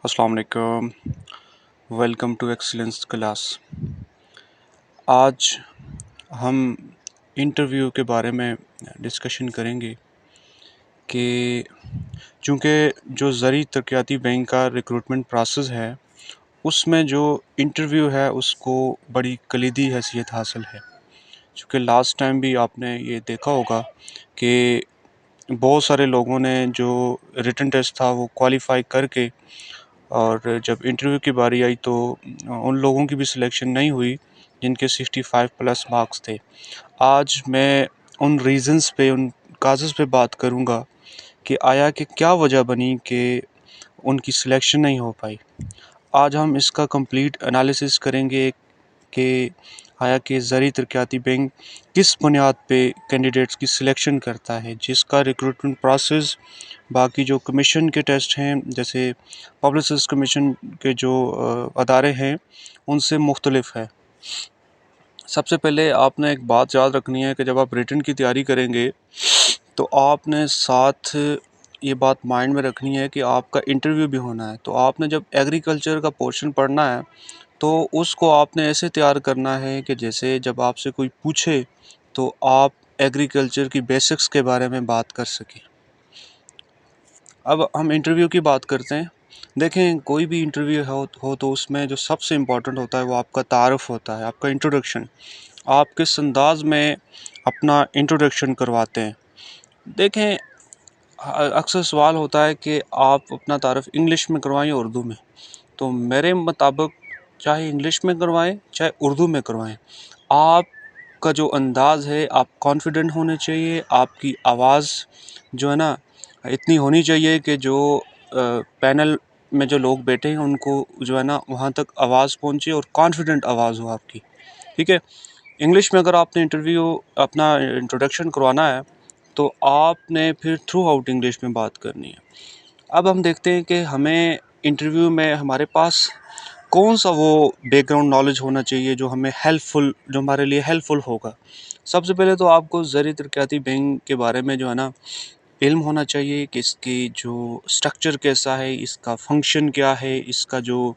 अस्सलाम वालेकुम। Welcome to excellence class. आज हम इंटरव्यू के बारे में डिस्कशन करेंगे कि चूँकि जो ज़री तरक्याती बैंक का रिक्रूटमेंट प्रोसेस है उसमें जो इंटरव्यू है उसको बड़ी कलीदी हैसियत हासिल है। चूँकि लास्ट टाइम भी आपने ये देखा होगा कि बहुत सारे लोगों ने जो रिटन टेस्ट था वो क्वालिफ़ाई करके और जब इंटरव्यू की बारी आई तो उन लोगों की भी सिलेक्शन नहीं हुई जिनके 65 प्लस मार्क्स थे। आज मैं उन रीज़न्स पे, उन काज़ज़ पे बात करूँगा कि आया कि क्या वजह बनी कि उनकी सिलेक्शन नहीं हो पाई। आज हम इसका कंप्लीट एनालिसिस करेंगे कि आया कि ज़री तरक्याती बैंक किस बुनियाद पे कैंडिडेट्स की सिलेक्शन करता है, जिसका रिक्रूटमेंट प्रोसेस बाकी जो कमीशन के टेस्ट हैं जैसे पब्लिक सर्विस कमीशन के जो अदारे हैं उनसे मुख्तलिफ है। सबसे पहले आपने एक बात याद रखनी है कि जब आप रिटन की तैयारी करेंगे तो आपने साथ ये बात माइंड में रखनी है कि आपका इंटरव्यू भी होना है। तो आपने जब एग्रीकल्चर का पोर्शन पढ़ना है तो उसको आपने ऐसे तैयार करना है कि जैसे जब आपसे कोई पूछे तो आप एग्रीकल्चर की बेसिक्स के बारे में बात कर सकें। अब हम इंटरव्यू की बात करते हैं। देखें, कोई भी इंटरव्यू हो तो उसमें जो सबसे इम्पोर्टेंट होता है वो आपका तारुफ होता है, आपका इंट्रोडक्शन। आप किस अंदाज में अपना इंट्रोडक्शन करवाते हैं। देखें, अक्सर सवाल होता है कि आप अपना तारुफ इंग्लिश में करवाएं या उर्दू में। तो मेरे मुताबिक चाहे इंग्लिश में करवाएं चाहे उर्दू में करवाएं, आपका जो अंदाज़ है आप कॉन्फिडेंट होने चाहिए। आपकी आवाज़ जो है ना इतनी होनी चाहिए कि जो पैनल में जो लोग बैठे हैं उनको जो है ना वहाँ तक आवाज़ पहुँचे और कॉन्फिडेंट आवाज़ हो आपकी। ठीक है। इंग्लिश में अगर आपने इंटरव्यू अपना इंट्रोडक्शन करवाना है तो आपने फिर थ्रू आउट इंग्लिश में बात करनी है। अब हम देखते हैं कि हमें इंटरव्यू में हमारे पास कौन सा वो बैकग्राउंड नॉलेज होना चाहिए जो हमें हेल्पफुल, जो हमारे लिए हेल्पफुल होगा। सबसे पहले तो आपको ज़री तरक्याती बैंक के बारे में जो है ना इल्म होना चाहिए कि इसकी जो स्ट्रक्चर कैसा है, इसका फंक्शन क्या है, इसका जो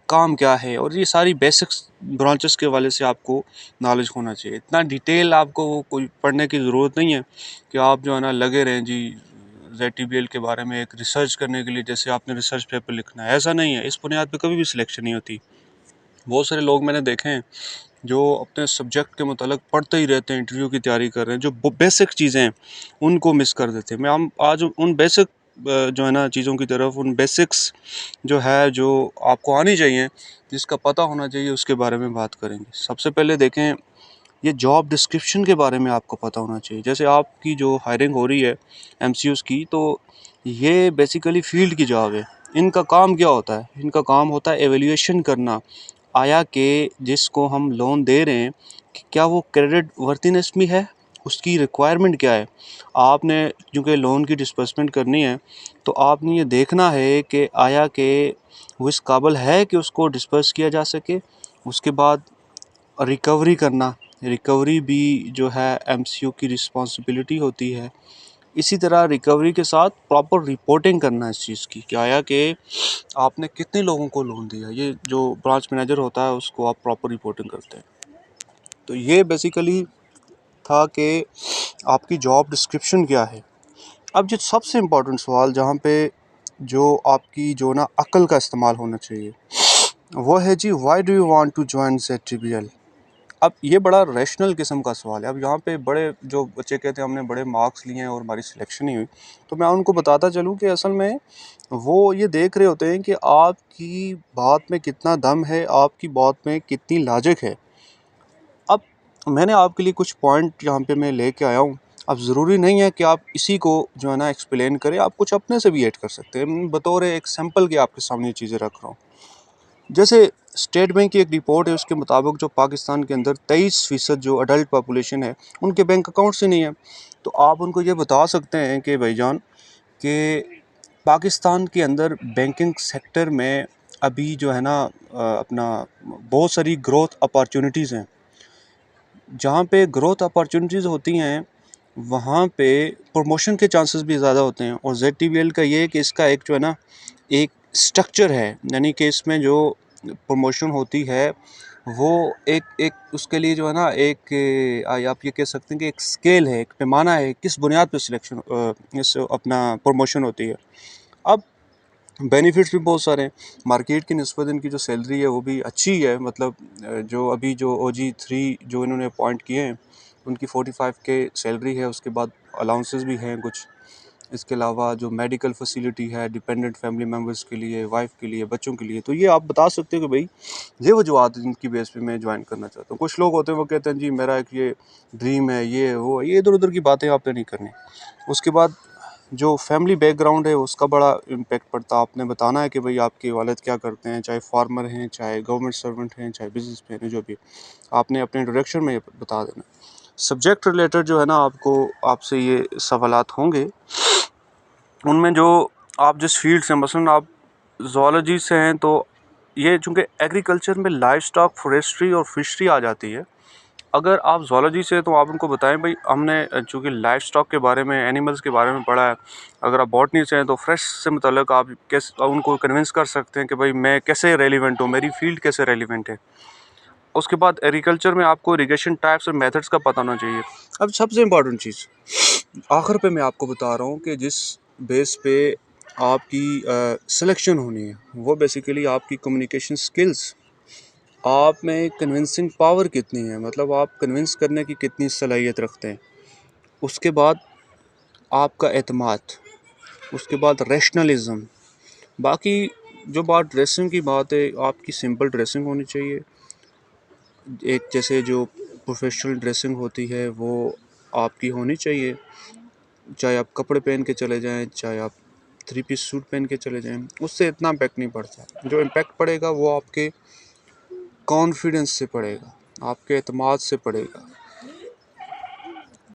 काम क्या है, और ये सारी बेसिक्स ब्रांचेस के वाले से आपको नॉलेज होना चाहिए। इतना डिटेल आपको कोई पढ़ने की ज़रूरत नहीं है कि आप जो है ना लगे रहें जी ZTBL के बारे में एक रिसर्च करने के लिए, जैसे आपने रिसर्च पेपर लिखना है। ऐसा नहीं है, इस बुनियाद पे कभी भी सिलेक्शन नहीं होती। बहुत सारे लोग मैंने देखे हैं जो अपने सब्जेक्ट के मतलब पढ़ते ही रहते हैं, इंटरव्यू की तैयारी कर रहे हैं, जो बेसिक चीज़ें हैं उनको मिस कर देते हैं। मैं हम आज उन बेसिक जो है ना चीज़ों की तरफ, उन बेसिक्स जो है जो आपको आनी चाहिए, जिसका पता होना चाहिए, उसके बारे में बात करेंगे। सबसे पहले देखें, ये जॉब डिस्क्रिप्शन के बारे में आपको पता होना चाहिए। जैसे आपकी जो हायरिंग हो रही है MCUs की, तो ये बेसिकली फील्ड की जॉब है। इनका काम क्या होता है? इनका काम होता है एवेल्यूएशन करना, आया कि जिसको हम लोन दे रहे हैं कि क्या वो क्रेडिट वर्थिनेस में है, उसकी रिक्वायरमेंट क्या है। आपने क्योंकि लोन की डिस्बर्समेंट करनी है तो आपने ये देखना है कि आया कि वो इस काबिल है कि उसको डिस्बर्स किया जा सके। उसके बाद रिकवरी करना, रिकवरी भी जो है MCU की रिस्पॉन्सिबिलिटी होती है। इसी तरह रिकवरी के साथ प्रॉपर रिपोर्टिंग करना इस चीज़ की, क्या आया कि आपने कितने लोगों को लोन दिया। ये जो ब्रांच मैनेजर होता है उसको आप प्रॉपर रिपोर्टिंग करते हैं। तो ये बेसिकली था कि आपकी जॉब डिस्क्रिप्शन क्या है। अब जो सबसे इम्पोर्टेंट सवाल जहाँ पे जो आपकी जो ना अक्ल का इस्तेमाल होना चाहिए वो है जी, why do you want to join ZTBL। अब ये बड़ा रैशनल किस्म का सवाल है। अब यहाँ पे बड़े जो बच्चे कहते हैं हमने बड़े मार्क्स लिए हैं और हमारी सिलेक्शन नहीं हुई, तो मैं उनको बताता चलूँ कि असल में वो ये देख रहे होते हैं कि आपकी बात में कितना दम है, आपकी बात में कितनी लॉजिक है। अब मैंने आपके लिए कुछ पॉइंट यहाँ पे मैं लेके आया हूँ। अब ज़रूरी नहीं है कि आप इसी को जो है ना एक्सप्लेन करें, आप कुछ अपने से भी ऐड कर सकते हैं। मैं बतौर एक सैम्पल के आपके सामने ये चीज़ें रख रहा हूँ। जैसे स्टेट बैंक की एक रिपोर्ट है, उसके मुताबिक जो पाकिस्तान के अंदर 23% जो अडल्ट पॉपुलेशन है उनके बैंक अकाउंट से नहीं है। तो आप उनको ये बता सकते हैं कि भाईजान कि पाकिस्तान के अंदर बैंकिंग सेक्टर में अभी जो है ना अपना बहुत सारी ग्रोथ अपॉर्चुनिटीज़ हैं। जहाँ पे ग्रोथ अपॉर्चुनिटीज़ होती हैं वहाँ पे प्रमोशन के चांसेस भी ज़्यादा होते हैं। और ZTBL का ये है कि इसका एक जो है ना एक स्ट्रक्चर है, यानी कि इसमें जो प्रमोशन होती है वो एक एक उसके लिए जो है ना, एक आप ये कह सकते हैं कि एक स्केल है, एक पैमाना है, किस बुनियाद पे सिलेक्शन इस अपना प्रमोशन होती है। अब बेनिफिट्स भी बहुत सारे हैं। मार्केट की निस्बत इनकी जो सैलरी है वो भी अच्छी है, मतलब जो अभी जो OG3 जो इन्होंने अपॉइंट किए हैं उनकी 45K सैलरी है। उसके बाद अलाउंसेस भी हैं कुछ। इसके अलावा जो मेडिकल फैसिलिटी है डिपेंडेंट फैमिली मेम्बर्स के लिए, वाइफ के लिए, बच्चों के लिए, तो ये आप बता सकते हो कि भाई ये वजूहत जिनकी बेस पे मैं ज्वाइन करना चाहता हूँ। कुछ लोग होते हैं वो कहते हैं जी मेरा एक ये ड्रीम है, ये वो, ये इधर उधर की बातें आपने नहीं करनी। उसके बाद जो फैमिली बैकग्राउंड है उसका बड़ा इम्पेक्ट पड़ता है। आपने बताना है कि भाई आपके वालिद क्या करते हैं, चाहे फार्मर हैं, चाहे गवर्नमेंट सर्वेंट हैं, चाहे बिजनेस मैन हैं, जो भी आपने अपने इंट्रोडक्शन में बता देना। सब्जेक्ट रिलेटेड जो है ना, आपसे ये सवालात होंगे, उनमें जो आप जिस फील्ड से, मसलन आप ज़ूलॉजी से हैं तो ये चूँकि एग्रीकल्चर में लाइव स्टॉक, फॉरेस्ट्री और फिशरी आ जाती है। अगर आप ज़ूलॉजी से तो आप उनको बताएं भाई हमने चूँकि लाइव स्टॉक के बारे में, एनिमल्स के बारे में पढ़ा है। अगर आप बॉटनी से हैं तो फ्रेश से मुतल्लिक़ आप कैसे उनको कन्विंस कर सकते हैं कि भाई मैं कैसे रेलिवेंट हूँ, मेरी फील्ड कैसे रेलिवेंट है। उसके बाद एग्रीकल्चर में आपको इरिगेशन टाइप्स और मेथड्स का पता होना चाहिए। अब सबसे इम्पॉर्टेंट चीज़ आखिर पे मैं आपको बता रहा हूँ कि जिस बेस पे आपकी सिलेक्शन होनी है वो बेसिकली आपकी कम्युनिकेशन स्किल्स, आप में कन्विंसिंग पावर कितनी है, मतलब आप कन्विंस करने की कितनी सलाहियत रखते हैं। उसके बाद आपका एतमाद, उसके बाद रैशनलिज्म। बाकी जो बात ड्रेसिंग की बात है, आपकी सिंपल ड्रेसिंग होनी चाहिए। एक जैसे जो प्रोफेशनल ड्रेसिंग होती है वो आपकी होनी चाहिए। चाहे आप कपड़े पहन के चले जाएं, चाहे आप 3 पीस सूट पहन के चले जाएं, उससे इतना इम्पैक्ट नहीं पड़ता। जो इम्पैक्ट पड़ेगा वो आपके कॉन्फिडेंस से पड़ेगा, आपके एतमाद से पड़ेगा।